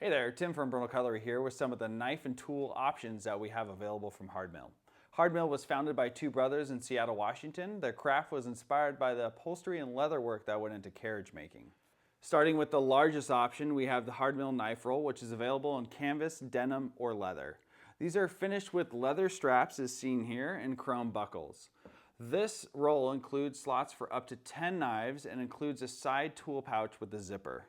Hey there, Tim from Bernal Cutlery here with some of the knife and tool options that we have available from Hardmill. Hardmill was founded by two brothers in Seattle, Washington. Their craft was inspired by the upholstery and leather work that went into carriage making. Starting with the largest option, we have the Hardmill knife roll, which is available in canvas, denim, or leather. These are finished with leather straps as seen here and chrome buckles. This roll includes slots for up to 10 knives and includes a side tool pouch with a zipper.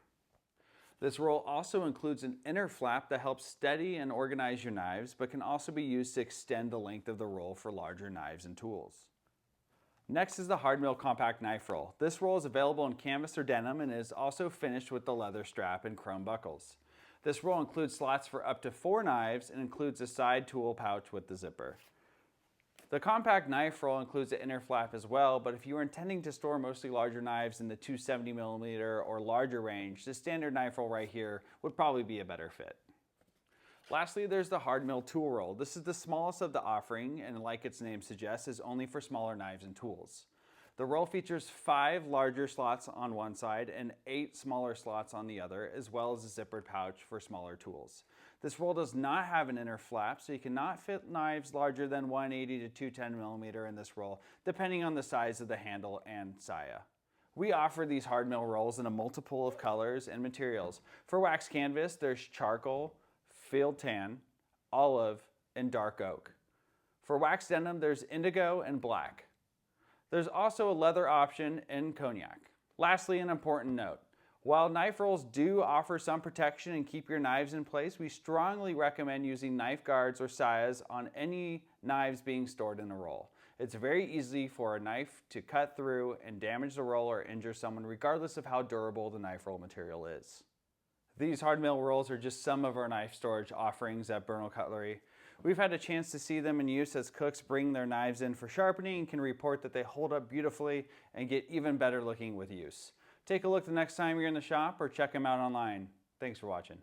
This roll also includes an inner flap that helps steady and organize your knives, but can also be used to extend the length of the roll for larger knives and tools. Next is the Hardmill compact knife roll. This roll is available in canvas or denim and is also finished with the leather strap and chrome buckles. This roll includes slots for up to 4 knives and includes a side tool pouch with the zipper. The compact knife roll includes the inner flap as well, but if you are intending to store mostly larger knives in the 270mm or larger range, the standard knife roll right here would probably be a better fit. Lastly, there's the Hardmill tool roll. This is the smallest of the offering and, like its name suggests, is only for smaller knives and tools. The roll features 5 larger slots on one side and 8 smaller slots on the other, as well as a zippered pouch for smaller tools. This roll does not have an inner flap, so you cannot fit knives larger than 180 to 210mm in this roll, depending on the size of the handle and saya. We offer these Hardmill rolls in a multiple of colors and materials. For wax canvas, there's charcoal, field tan, olive, and dark oak. For wax denim, there's indigo and black. There's also a leather option in cognac. Lastly, an important note. While knife rolls do offer some protection and keep your knives in place, we strongly recommend using knife guards or sayas on any knives being stored in a roll. It's very easy for a knife to cut through and damage the roll or injure someone regardless of how durable the knife roll material is. These Hardmill rolls are just some of our knife storage offerings at Bernal Cutlery. We've had a chance to see them in use as cooks bring their knives in for sharpening and can report that they hold up beautifully and get even better looking with use. Take a look the next time you're in the shop or check them out online. Thanks for watching.